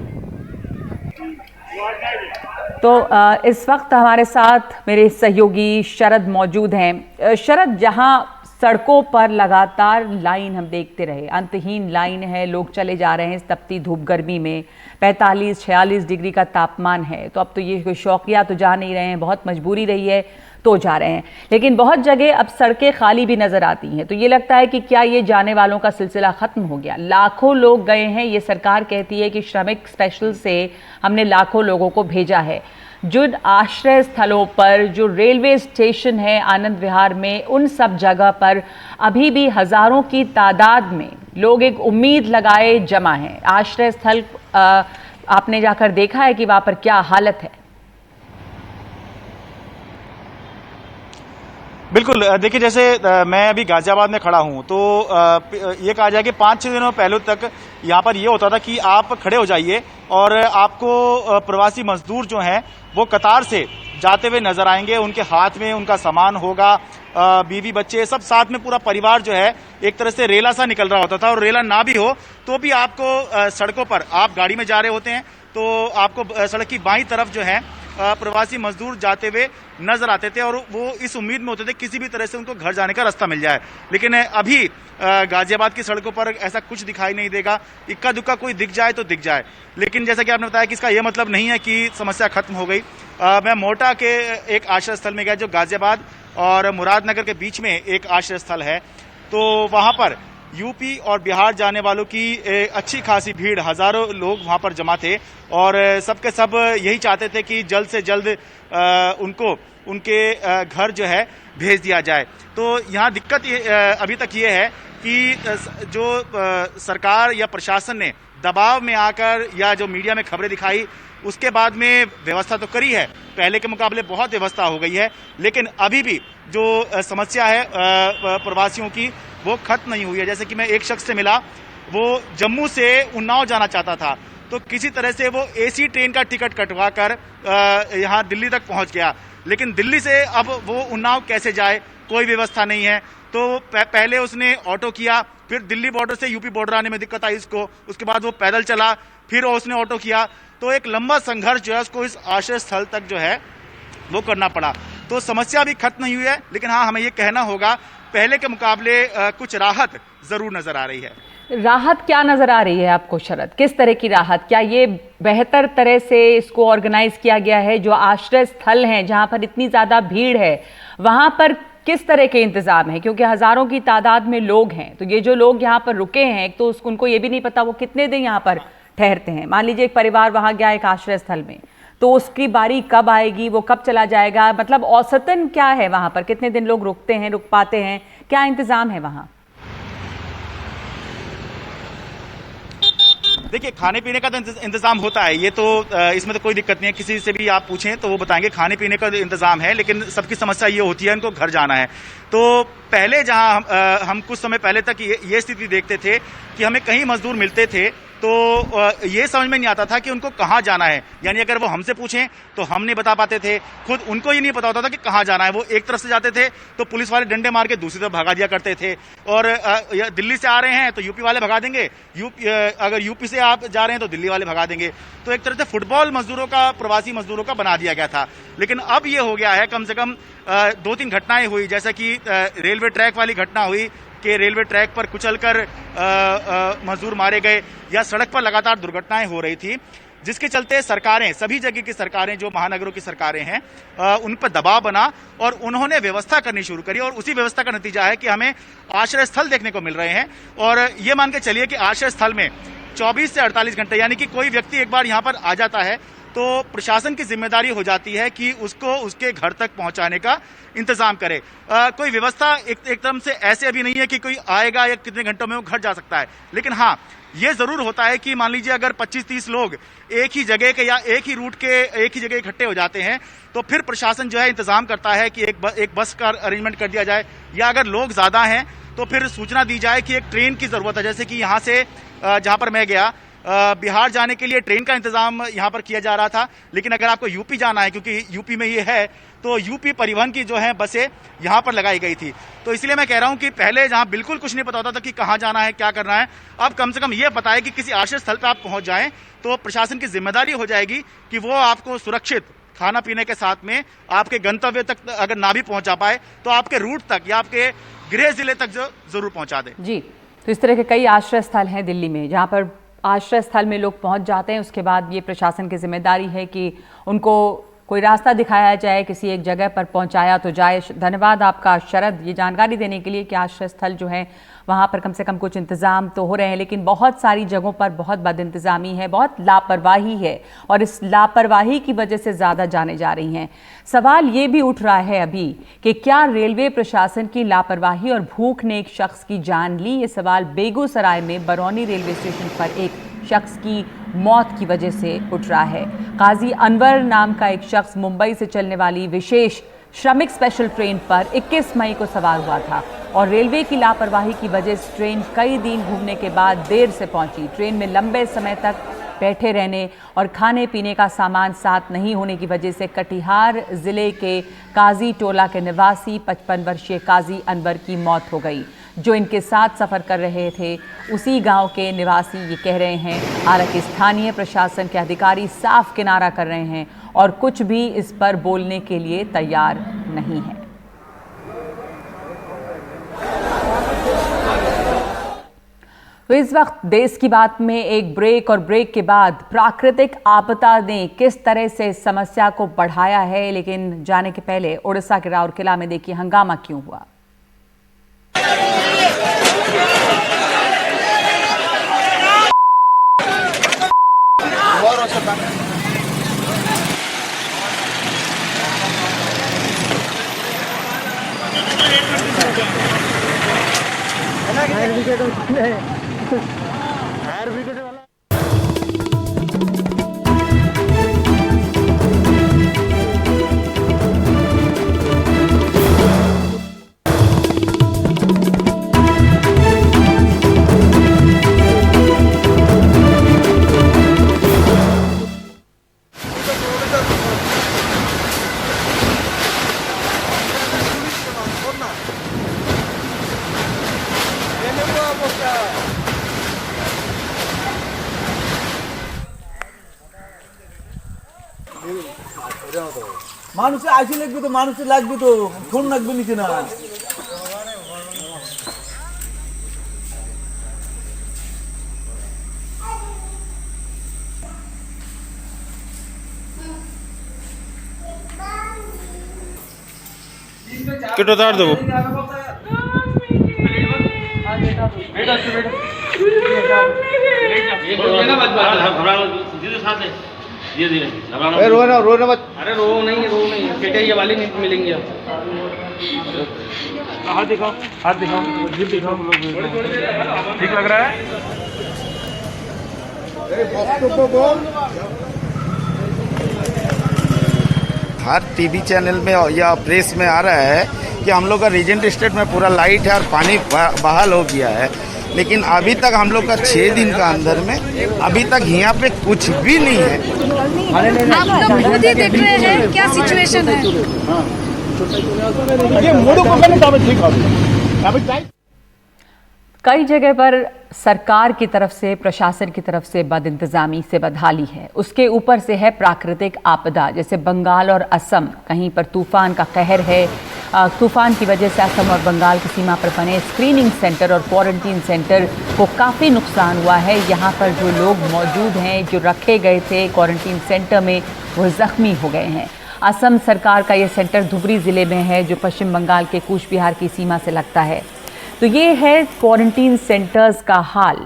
तो इस वक्त हमारे साथ मेरे सहयोगी शरद मौजूद हैं। शरद, जहां सड़कों पर लगातार लाइन हम देखते रहे, अंतहीन लाइन है, लोग चले जा रहे हैं इस तपती धूप गर्मी में, 45-46 डिग्री का तापमान है, तो अब तो ये कोई शौकिया तो जा नहीं रहे हैं, बहुत मजबूरी रही है तो जा रहे हैं। लेकिन बहुत जगह अब सड़कें खाली भी नज़र आती हैं, तो ये लगता है कि क्या ये जाने वालों का सिलसिला ख़त्म हो गया? लाखों लोग गए हैं, ये सरकार कहती है कि श्रमिक स्पेशल से हमने लाखों लोगों को भेजा है। जो आश्रय स्थलों पर, जो रेलवे स्टेशन है आनंद विहार में, उन सब जगह पर अभी भी हज़ारों की तादाद में लोग एक उम्मीद लगाए जमा हैं। आश्रय स्थल आपने जाकर देखा है कि वहाँ पर क्या हालत है? बिल्कुल, देखिए जैसे मैं अभी गाजियाबाद में खड़ा हूं तो ये कहा जाए कि 5-6 दिनों पहले तक यहाँ पर ये होता था कि आप खड़े हो जाइए और आपको प्रवासी मजदूर जो हैं वो कतार से जाते हुए नजर आएंगे, उनके हाथ में उनका सामान होगा, बीवी बच्चे सब साथ में, पूरा परिवार जो है एक तरह से रेला सा निकल रहा होता था। और रेला ना भी हो तो भी आपको सड़कों पर, आप गाड़ी में जा रहे होते हैं तो आपको सड़क की बाईं तरफ जो है प्रवासी मजदूर जाते हुए नजर आते थे और वो इस उम्मीद में होते थे किसी भी तरह से उनको घर जाने का रास्ता मिल जाए। लेकिन अभी गाजियाबाद की सड़कों पर ऐसा कुछ दिखाई नहीं देगा, इक्का दुक्का कोई दिख जाए तो दिख जाए। लेकिन जैसा कि आपने बताया कि इसका यह मतलब नहीं है कि समस्या खत्म हो गई। मैं मोटा के एक आश्रय स्थल में गया जो गाजियाबाद और मुरादनगर के बीच में एक आश्रय स्थल है, तो वहां पर यूपी और बिहार जाने वालों की अच्छी खासी भीड़, हजारों लोग वहां पर जमा थे और सबके सब यही चाहते थे कि जल्द से जल्द उनको उनके घर जो है भेज दिया जाए। तो यहाँ दिक्कत अभी तक ये है कि जो सरकार या प्रशासन ने दबाव में आकर या जो मीडिया में खबरें दिखाई उसके बाद में व्यवस्था तो करी है, पहले के मुकाबले बहुत व्यवस्था हो गई है, लेकिन अभी भी जो समस्या है प्रवासियों की वो खत्म नहीं हुई है। जैसे कि मैं एक शख्स से मिला, वो जम्मू से उन्नाव जाना चाहता था, तो किसी तरह से वो एसी ट्रेन का टिकट कटवा कर यहाँ दिल्ली तक पहुंच गया, लेकिन दिल्ली से अब वो उन्नाव कैसे जाए, कोई व्यवस्था नहीं है। तो पहले उसने ऑटो किया, फिर दिल्ली बॉर्डर से यूपी बॉर्डर आने में दिक्कत आई इसको, उसके बाद वो पैदल चला, फिर उसने ऑटो किया, तो एक लंबा संघर्ष जो है उसको इस आश्रय स्थल तक जो है वो करना पड़ा। तो समस्या भी खत्म नहीं हुई है, लेकिन हाँ हमें ये कहना होगा पहले के मुकाबले कुछ राहत जरूर नजर आ रही है। राहत क्या नजर आ रही है आपको शरद? किस तरह की राहत? क्या ये बेहतर तरह से इसको ऑर्गेनाइज किया गया है? जो आश्रय स्थल हैं जहां पर इतनी ज्यादा भीड़ है वहां पर किस तरह के इंतजाम है? क्योंकि हजारों की तादाद में लोग हैं, तो ये जो लोग यहाँ पर रुके हैं, एक तो उनको ये भी नहीं पता वो कितने दिन यहाँ पर ठहरते हैं। मान लीजिए एक परिवार वहां गया एक आश्रय स्थल में, तो उसकी बारी कब आएगी, वो कब चला जाएगा, मतलब औसतन क्या है वहां पर, कितने दिन लोग रुकते हैं, रुक पाते हैं, क्या इंतजाम है वहां? देखिए, खाने पीने का तो इंतजाम होता है, ये तो इसमें तो कोई दिक्कत नहीं है। किसी से भी आप पूछें तो वो बताएंगे खाने पीने का इंतजाम है, लेकिन सबकी समस्या ये होती है उनको घर जाना है। तो पहले जहां हम कुछ समय पहले तक ये स्थिति देखते थे कि हमें कहीं मजदूर मिलते थे तो ये समझ में नहीं आता था कि उनको कहाँ जाना है। यानी अगर वो हमसे पूछें तो हम नहीं बता पाते थे, खुद उनको ये नहीं पता होता था कि कहाँ जाना है। वो एक तरफ से जाते थे तो पुलिस वाले डंडे मार के दूसरी तरफ भगा दिया करते थे, और दिल्ली से आ रहे हैं तो यूपी वाले भगा देंगे, अगर यूपी से आप जा रहे हैं तो दिल्ली वाले भगा देंगे। तो एक तरह से फुटबॉल मजदूरों का, प्रवासी मजदूरों का बना दिया गया था। लेकिन अब ये हो गया है, कम से कम 2-3 घटनाएं हुई, जैसे कि रेलवे ट्रैक वाली घटना हुई कि रेलवे ट्रैक पर कुचलकर मजदूर मारे गए, या सड़क पर लगातार दुर्घटनाएं हो रही थी, जिसके चलते सरकारें, सभी जगह की सरकारें, जो महानगरों की सरकारें हैं, उन पर दबाव बना और उन्होंने व्यवस्था करनी शुरू करी। और उसी व्यवस्था का नतीजा है कि हमें आश्रय स्थल देखने को मिल रहे हैं। और ये मान के चलिए कि आश्रय स्थल में 24 से 48 घंटे, यानी कि कोई व्यक्ति एक बार यहां पर आ जाता है तो प्रशासन की जिम्मेदारी हो जाती है कि उसको उसके घर तक पहुंचाने का इंतजाम करे। कोई व्यवस्था एक तरफ से ऐसे अभी नहीं है कि कोई आएगा या कितने घंटों में वो घर जा सकता है। लेकिन हाँ, ये जरूर होता है कि मान लीजिए अगर 25-30 लोग एक ही जगह के या एक ही रूट के एक ही जगह इकट्ठे हो जाते हैं तो फिर प्रशासन जो है इंतजाम करता है कि एक बस का अरेंजमेंट कर दिया जाए, या अगर लोग ज्यादा हैं तो फिर सूचना दी जाए कि एक ट्रेन की जरूरत है। जैसे कि यहाँ से जहां पर मैं गया, बिहार जाने के लिए ट्रेन का इंतजाम यहां पर किया जा रहा था, लेकिन अगर आपको यूपी जाना है, क्योंकि यूपी में ये है, तो यूपी परिवहन की जो है बसें यहां पर लगाई गई थी। तो इसलिए मैं कह रहा हूं कि पहले जहां बिल्कुल कुछ नहीं पता होता था कि कहां जाना है, क्या करना है, अब कम से कम ये पता है कि किसी आश्रय स्थल पर आप पहुंच जाएं तो प्रशासन की जिम्मेदारी हो जाएगी कि वो आपको सुरक्षित खाना पीने के साथ में आपके गंतव्य तक अगर ना भी पहुंचा पाए तो आपके रूट तक या आपके गृह जिले तक जरूर पहुंचा दे। जी, तो इस तरह के कई आश्रय स्थल हैं दिल्ली में, जहां पर आश्रय स्थल में लोग पहुंच जाते हैं। उसके बाद ये प्रशासन की जिम्मेदारी है कि उनको कोई रास्ता दिखाया जाए, किसी एक जगह पर पहुंचाया तो जाए। धन्यवाद आपका शरद, ये जानकारी देने के लिए कि आश्रय स्थल जो है वहाँ पर कम से कम कुछ इंतज़ाम तो हो रहे हैं, लेकिन बहुत सारी जगहों पर बहुत बदइंतज़ामी है, बहुत लापरवाही है, और इस लापरवाही की वजह से ज़्यादा जाने जा रही हैं। सवाल ये भी उठ रहा है अभी कि क्या रेलवे प्रशासन की लापरवाही और भूख ने एक शख्स की जान ली? ये सवाल बेगूसराय में बरौनी रेलवे स्टेशन पर एक शख्स की मौत की वजह से उठ रहा है। काजी अनवर नाम का एक शख्स मुंबई से चलने वाली विशेष श्रमिक स्पेशल ट्रेन पर 21 मई को सवार हुआ था, और रेलवे की लापरवाही की वजह से ट्रेन कई दिन घूमने के बाद देर से पहुंची। ट्रेन में लंबे समय तक बैठे रहने और खाने पीने का सामान साथ नहीं होने की वजह से कटिहार जिले के काजी टोला के निवासी 55 वर्षीय काजी अनवर की मौत हो गई। जो इनके साथ सफ़र कर रहे थे उसी गांव के निवासी ये कह रहे हैं। हालांकि स्थानीय प्रशासन के अधिकारी साफ किनारा कर रहे हैं और कुछ भी इस पर बोलने के लिए तैयार नहीं है। तो इस वक्त देश की बात में एक ब्रेक, और ब्रेक के बाद प्राकृतिक आपदा ने किस तरह से समस्या को बढ़ाया है, लेकिन जाने के पहले उड़ीसा के राउरकेला में देखिए हंगामा क्यों हुआ। মানুষে আসি লাগবে তো, মানুষের লাগবে তো, ফোন লাগবে নিচে না। किट उतार दो। रोना मत। अरे रो नहीं है, बेटे ये वाले नहीं मिलेंगे। हाथ दिखाओ, हाथ दिखाओ, जीप दिखाओ। ठीक लग रहा है? हर टीवी चैनल में या प्रेस में आ रहा है कि हम लोग का रीजेंट स्टेट में पूरा लाइट है और पानी बहाल हो गया है, लेकिन अभी तक हम लोग का 6 दिन का अंदर में अभी तक यहाँ पे कुछ भी नहीं है। आप लोग खुद ही देख रहे हैं क्या सिचुएशन है। कई जगह पर सरकार की तरफ से, प्रशासन की तरफ से बदइंतजामी से बदहाली है। उसके ऊपर से है प्राकृतिक आपदा, जैसे बंगाल और असम, कहीं पर तूफान का कहर है। तूफान की वजह से असम और बंगाल की सीमा पर बने स्क्रीनिंग सेंटर और क्वारंटीन सेंटर को काफ़ी नुकसान हुआ है। यहाँ पर जो लोग मौजूद हैं, जो रखे गए थे क्वारंटीन सेंटर में, वो ज़ख्मी हो गए हैं। असम सरकार का ये सेंटर धुबरी ज़िले में है, जो पश्चिम बंगाल के कूच बिहार की सीमा से लगता है। तो ये है क्वारंटीन सेंटर्स का हाल।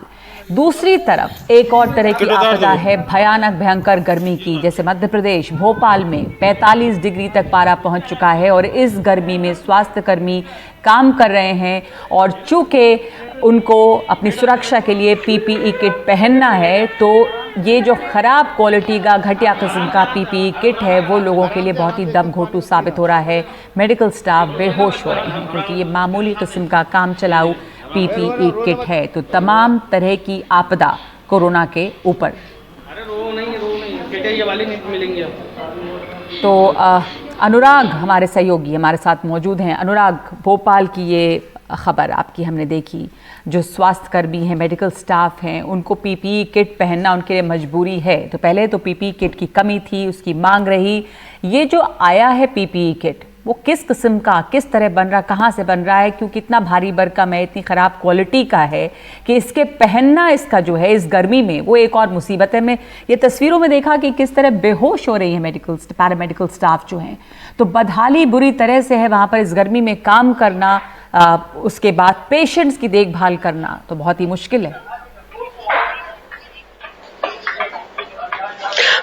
दूसरी तरफ एक और तरह की आपदा है भयानक भयंकर गर्मी की, जैसे मध्य प्रदेश भोपाल में 45 डिग्री तक पारा पहुंच चुका है और इस गर्मी में स्वास्थ्यकर्मी काम कर रहे हैं और चूंकि उनको अपनी सुरक्षा के लिए पीपीई किट पहनना है, तो ये जो ख़राब क्वालिटी का घटिया किस्म का पीपीई किट है वो लोगों के लिए बहुत ही दम घोटू साबित हो रहा है। मेडिकल स्टाफ बेहोश हो रहे हैं क्योंकि ये मामूली किस्म का काम चलाऊ पीपीई किट है। तो तमाम तरह की आपदा कोरोना के ऊपर। तो अनुराग हमारे सहयोगी हमारे साथ मौजूद हैं। अनुराग, भोपाल की ये खबर आपकी हमने देखी, जो स्वास्थ्यकर्मी हैं, मेडिकल स्टाफ हैं, उनको पीपीई किट पहनना उनके लिए मजबूरी है। तो पहले तो पीपीई किट की कमी थी, उसकी मांग रही। ये जो आया है पीपीई किट, वो किस किस्म का, किस तरह बन रहा, कहाँ से बन रहा है, क्योंकि इतना भारी भरकम है, इतनी ख़राब क्वालिटी का है कि इसके पहनना इसका जो है इस गर्मी में वो एक और मुसीबत है। मैं ये तस्वीरों में देखा कि किस तरह बेहोश हो रही है पैरामेडिकल स्टाफ जो हैं। तो बदहाली बुरी तरह से है वहाँ पर इस गर्मी में काम करना, उसके बाद पेशेंट्स की देखभाल करना तो बहुत ही मुश्किल है।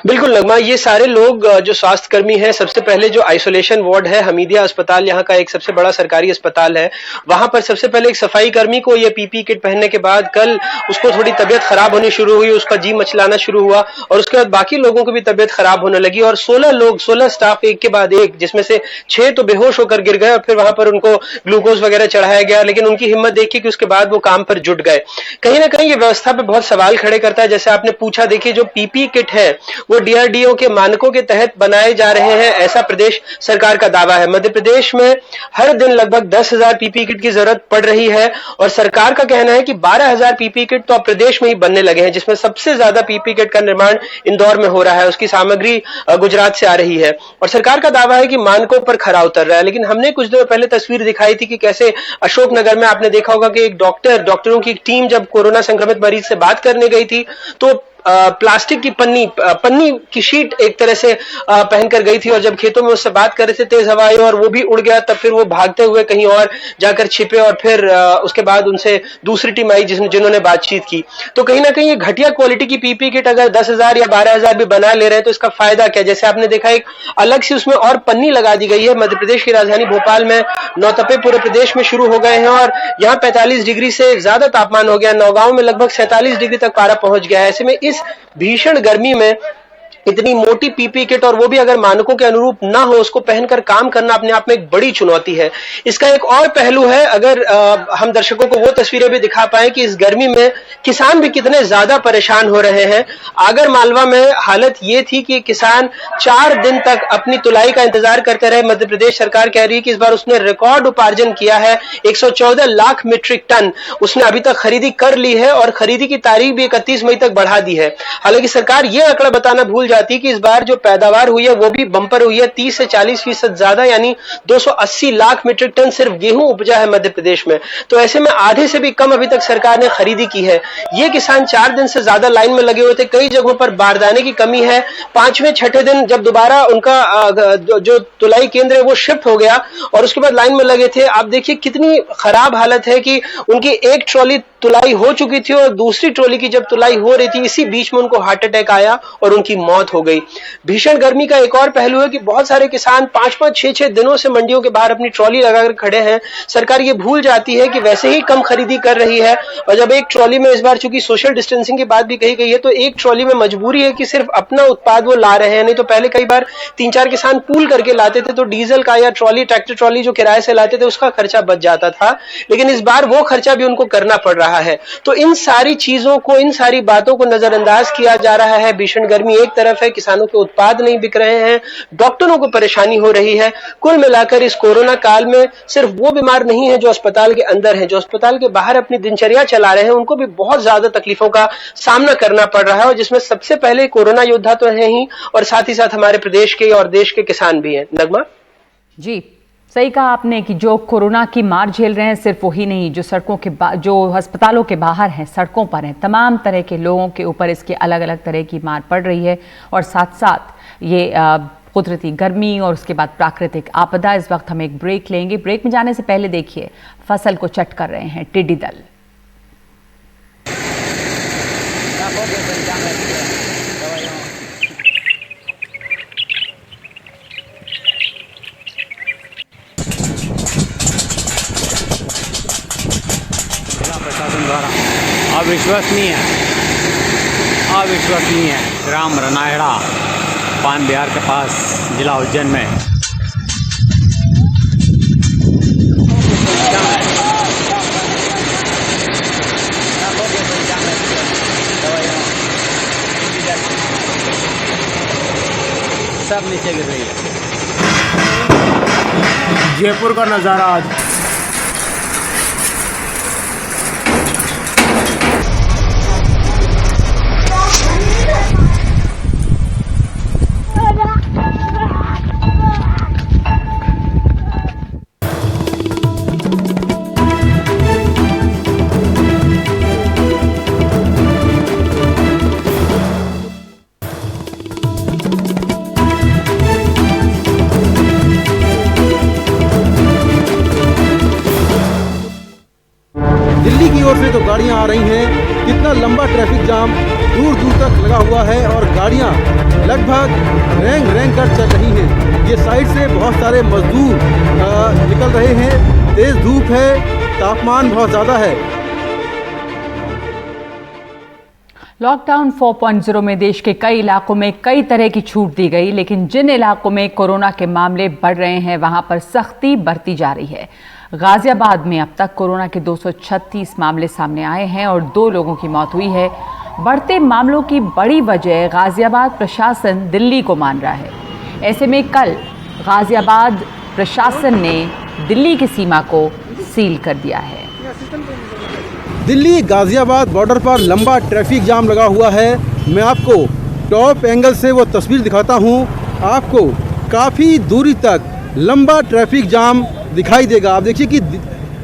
बिल्कुल नगमा, ये सारे लोग जो स्वास्थ्यकर्मी हैं, सबसे पहले जो आइसोलेशन वार्ड है हमीदिया अस्पताल, यहाँ का एक सबसे बड़ा सरकारी अस्पताल है, वहां पर सबसे पहले एक सफाई कर्मी को ये पीपी किट पहनने के बाद कल उसको थोड़ी तबीयत खराब होनी शुरू हुई, उसका जी मचलाना शुरू हुआ और उसके बाद बाकी लोगों की भी तबीयत खराब होने लगी और 16 स्टाफ एक के बाद एक, जिसमें से 6 तो बेहोश होकर गिर गए और फिर वहां पर उनको ग्लूकोज वगैरह चढ़ाया गया, लेकिन उनकी हिम्मत देखी कि उसके बाद वो काम पर जुट गए। कहीं ना कहीं ये व्यवस्था पे बहुत सवाल खड़े करता है। जैसे आपने पूछा, देखिए जो पीपी किट है वो डीआरडीओ के मानकों के तहत बनाए जा रहे हैं, ऐसा प्रदेश सरकार का दावा है। मध्य प्रदेश में हर दिन लगभग 10,000 पीपी किट की जरूरत पड़ रही है और सरकार का कहना है कि 12,000 पीपी किट तो अब प्रदेश में ही बनने लगे हैं, जिसमें सबसे ज्यादा पीपी किट का निर्माण इंदौर में हो रहा है। उसकी सामग्री गुजरात से आ रही है और सरकार का दावा है कि मानकों पर खरा उतर रहा है। लेकिन हमने कुछ दिनों पहले तस्वीर दिखाई थी कि कैसे अशोकनगर में आपने देखा होगा कि एक डॉक्टरों की टीम जब कोरोना संक्रमित मरीज से बात करने गई थी तो प्लास्टिक की पन्नी की शीट एक तरह से पहनकर गई थी और जब खेतों में उससे बात कर रहे थे तेज हवा आई और वो भी उड़ गया, तब फिर वो भागते हुए कहीं और जाकर छिपे और फिर उसके बाद उनसे दूसरी टीम आई जिन्होंने बातचीत की। तो कहीं ना कहीं ये घटिया क्वालिटी की पीपी किट अगर 10,000 या 12,000 भी बना ले रहे हैं तो इसका फायदा क्या? जैसे आपने देखा एक अलग से उसमें और पन्नी लगा दी गई है। मध्य प्रदेश की राजधानी भोपाल में नौतपे पूरे प्रदेश में शुरू हो गए हैं और यहाँ 45 डिग्री से ज्यादा तापमान हो गया। नौगांव में लगभग 47 डिग्री तक पारा पहुंच गया है। ऐसे में इस भीषण गर्मी में इतनी मोटी पीपी किट और वो भी अगर मानकों के अनुरूप ना हो, उसको पहनकर काम करना अपने आप में एक बड़ी चुनौती है। इसका एक और पहलू है, अगर हम दर्शकों को वो तस्वीरें भी दिखा पाए कि इस गर्मी में किसान भी कितने ज्यादा परेशान हो रहे हैं। आगर मालवा में हालत ये थी कि किसान 4 दिन तक अपनी तुलाई का इंतजार करते रहे। मध्य प्रदेश सरकार कह रही है कि इस बार उसने रिकॉर्ड उपार्जन किया है, 114 लाख मीट्रिक टन उसने अभी तक खरीदी कर ली है और खरीदी की तारीख भी 31 मई तक बढ़ा दी है। हालांकि सरकार ये आंकड़ा बताना भूल जाती कि इस बार जो पैदावार हुई है वो भी बम्पर हुई है, 30 से 40% ज्यादा, यानी 280 लाख मीट्रिक टन सिर्फ गेहूं उपजा है मध्य प्रदेश में। तो ऐसे में आधे से भी कम अभी तक सरकार ने खरीदी की है। ये किसान 4 दिन से ज्यादा लाइन में लगे हुए थे। कई जगहों पर बारदाने की कमी है। 5वें 6ठे दिन जब दोबारा उनका जो तुलाई केंद्र है वो शिफ्ट हो गया और उसके बाद लाइन में लगे थे। आप देखिए कितनी खराब हालत है कि उनकी एक ट्रॉली तुलाई हो चुकी थी और दूसरी ट्रॉली की जब तुलाई हो रही थी, इसी बीच में उनको हार्ट अटैक आया और उनकी मौत मौत हो गई। भीषण गर्मी का एक और पहलू है कि बहुत सारे किसान 5-5, 6-6 दिनों से मंडियों के बाहर अपनी ट्रॉली लगाकर खड़े हैं। सरकार ये भूल जाती है कि वैसे ही कम खरीदी कर रही है, और जब एक ट्रॉली में, इस बार चूंकि सोशल डिस्टेंसिंग की बात भी कही गई है, तो एक ट्रॉली में मजबूरी है कि सिर्फ अपना उत्पाद वो ला रहे हैं। नहीं तो पहले कई बार 3-4 किसान पूल करके लाते थे, तो डीजल का या ट्रैक्टर ट्रॉली जो किराए से लाते थे उसका खर्चा बच जाता था, लेकिन इस बार वो खर्चा भी उनको करना पड़ रहा है। तो इन सारी चीजों को, इन सारी बातों को नजरअंदाज किया जा रहा है। भीषण गर्मी एक तरफ है, किसानों के उत्पाद नहीं बिक रहे हैं, डॉक्टरों को परेशानी हो रही है। कुल मिलाकर इस कोरोना काल में सिर्फ वो बीमार नहीं है जो अस्पताल के अंदर है, जो अस्पताल के बाहर अपनी दिनचर्या चला रहे हैं, उनको भी बहुत ज्यादा तकलीफों का सामना करना पड़ रहा है, और जिसमें सबसे पहले कोरोना योद्धा तो है ही, और साथ ही साथ हमारे प्रदेश के और देश के किसान भी हैं। नगमा जी, सही कहा आपने कि जो कोरोना की मार झेल रहे हैं सिर्फ वही नहीं, जो सड़कों के जो अस्पतालों के बाहर हैं, सड़कों पर हैं, तमाम तरह के लोगों के ऊपर इसके अलग अलग तरह की मार पड़ रही है। और साथ साथ ये कुदरती गर्मी और उसके बाद प्राकृतिक आपदा। इस वक्त हम एक ब्रेक लेंगे। ब्रेक में जाने से पहले देखिए, फसल को चट कर रहे हैं टिड्डी दल। प्रशासन द्वारा अविश्वसनीय ग्राम रनायड़ा, पान बिहार के पास, जिला उज्जैन में सब नीचे गिर रही है। जयपुर का नज़ारा आज। दिल्ली की ओर से तो गाड़ियां आ रही हैं, कितना लंबा ट्रैफिक जाम दूर दूर तक लगा हुआ है और गाड़ियां लगभग रेंग कर चल रही हैं। ये साइड से बहुत सारे मजदूर निकल रहे हैं, तेज धूप है, तापमान बहुत ज़्यादा है। लॉकडाउन 4.0 में देश के कई इलाकों में कई तरह की छूट दी गई, लेकिन जिन इलाकों में कोरोना के मामले बढ़ रहे हैं वहां पर सख्ती बरती जा रही है। गाजियाबाद में अब तक कोरोना के 236 मामले सामने आए हैं और 2 लोगों की मौत हुई है। बढ़ते मामलों की बड़ी वजह गाजियाबाद प्रशासन दिल्ली को मान रहा है। ऐसे में कल गाजियाबाद प्रशासन ने दिल्ली की सीमा को सील कर दिया है। दिल्ली गाजियाबाद बॉर्डर पर लंबा ट्रैफिक जाम लगा हुआ है। मैं आपको टॉप एंगल से वो तस्वीर दिखाता हूँ। आपको काफ़ी दूरी तक लंबा ट्रैफिक जाम दिखाई देगा। आप देखिए कि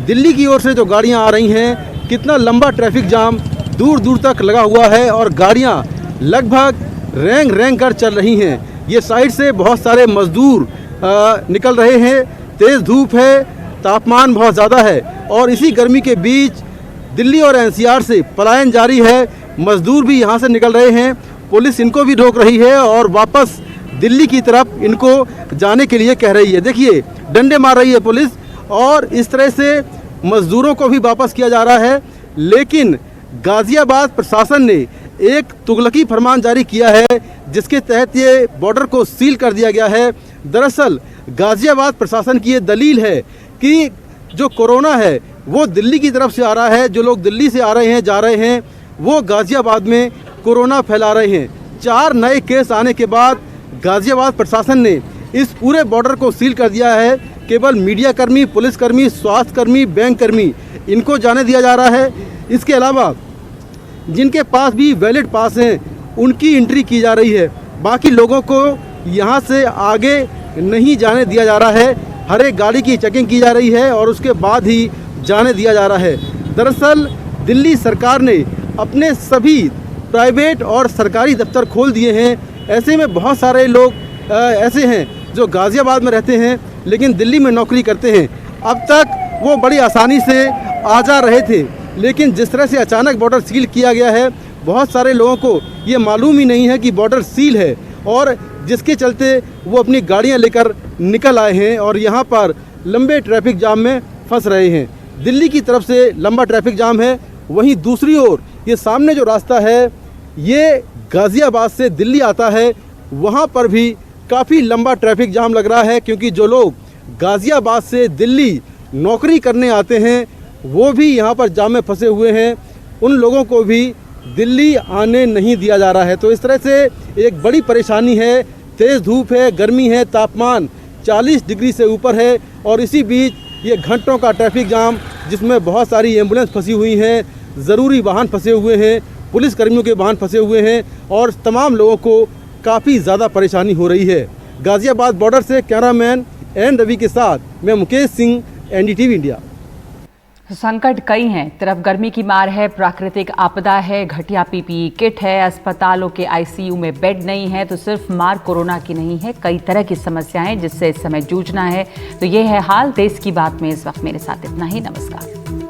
दिल्ली की ओर से जो गाड़ियाँ आ रही हैं, कितना लंबा ट्रैफिक जाम दूर दूर तक लगा हुआ है और गाड़ियाँ लगभग रेंग कर चल रही हैं। ये साइड से बहुत सारे मजदूर निकल रहे हैं, तेज़ धूप है, तापमान बहुत ज़्यादा है और इसी गर्मी के बीच दिल्ली और एनसीआर से पलायन जारी है। मजदूर भी यहाँ से निकल रहे हैं, पुलिस इनको भी रोक रही है और वापस दिल्ली की तरफ इनको जाने के लिए कह रही है। देखिए डंडे मार रही है पुलिस और इस तरह से मजदूरों को भी वापस किया जा रहा है। लेकिन गाजियाबाद प्रशासन ने एक तुगलकी फरमान जारी किया है जिसके तहत ये बॉर्डर को सील कर दिया गया है। दरअसल गाजियाबाद प्रशासन की ये दलील है कि जो कोरोना है वो दिल्ली की तरफ से आ रहा है, जो लोग दिल्ली से आ रहे हैं जा रहे हैं वो गाजियाबाद में कोरोना फैला रहे हैं। 4 नए केस आने के बाद गाजियाबाद प्रशासन ने इस पूरे बॉर्डर को सील कर दिया है। केवल मीडियाकर्मी, पुलिसकर्मी, स्वास्थ्यकर्मी, बैंक कर्मी इनको जाने दिया जा रहा है। इसके अलावा जिनके पास भी वैलिड पास हैं उनकी एंट्री की जा रही है। बाकी लोगों को यहाँ से आगे नहीं जाने दिया जा रहा है। हर एक गाड़ी की चेकिंग की जा रही है और उसके बाद ही जाने दिया जा रहा है। दरअसल दिल्ली सरकार ने अपने सभी प्राइवेट और सरकारी दफ्तर खोल दिए हैं। ऐसे में बहुत सारे लोग ऐसे हैं जो गाजियाबाद में रहते हैं लेकिन दिल्ली में नौकरी करते हैं। अब तक वो बड़ी आसानी से आ जा रहे थे, लेकिन जिस तरह से अचानक बॉर्डर सील किया गया है बहुत सारे लोगों को ये मालूम ही नहीं है कि बॉर्डर सील है, और जिसके चलते वो अपनी गाड़ियां लेकर निकल आए हैं और यहाँ पर लंबे ट्रैफिक जाम में फंस रहे हैं। दिल्ली की तरफ से लंबा ट्रैफिक जाम है, वहीं दूसरी ओर ये सामने जो रास्ता है ये गाज़ियाबाद से दिल्ली आता है, वहाँ पर भी काफ़ी लंबा ट्रैफिक जाम लग रहा है, क्योंकि जो लोग गाज़ियाबाद से दिल्ली नौकरी करने आते हैं वो भी यहाँ पर जाम में फंसे हुए हैं, उन लोगों को भी दिल्ली आने नहीं दिया जा रहा है। तो इस तरह से एक बड़ी परेशानी है, तेज़ धूप है, गर्मी है, तापमान 40 डिग्री से ऊपर है, और इसी बीच ये घंटों का ट्रैफिक जाम जिसमें बहुत सारी एम्बुलेंस फंसी हुई हैं, ज़रूरी वाहन फंसे हुए हैं, पुलिस कर्मियों के वाहन फंसे हुए हैं, और तमाम लोगों को काफ़ी ज़्यादा परेशानी हो रही है। गाज़ियाबाद बॉर्डर से कैमरामैन एन रवि के साथ मैं मुकेश सिंह, एनडीटीवी इंडिया। संकट कई हैं, तरफ गर्मी की मार है, प्राकृतिक आपदा है, घटिया पीपीई किट है, अस्पतालों के आईसीयू में बेड नहीं है, तो सिर्फ मार कोरोना की नहीं है, कई तरह की समस्याएं जिससे इस समय जूझना है। तो ये है हाल देश की बात में इस वक्त। मेरे साथ इतना ही, नमस्कार।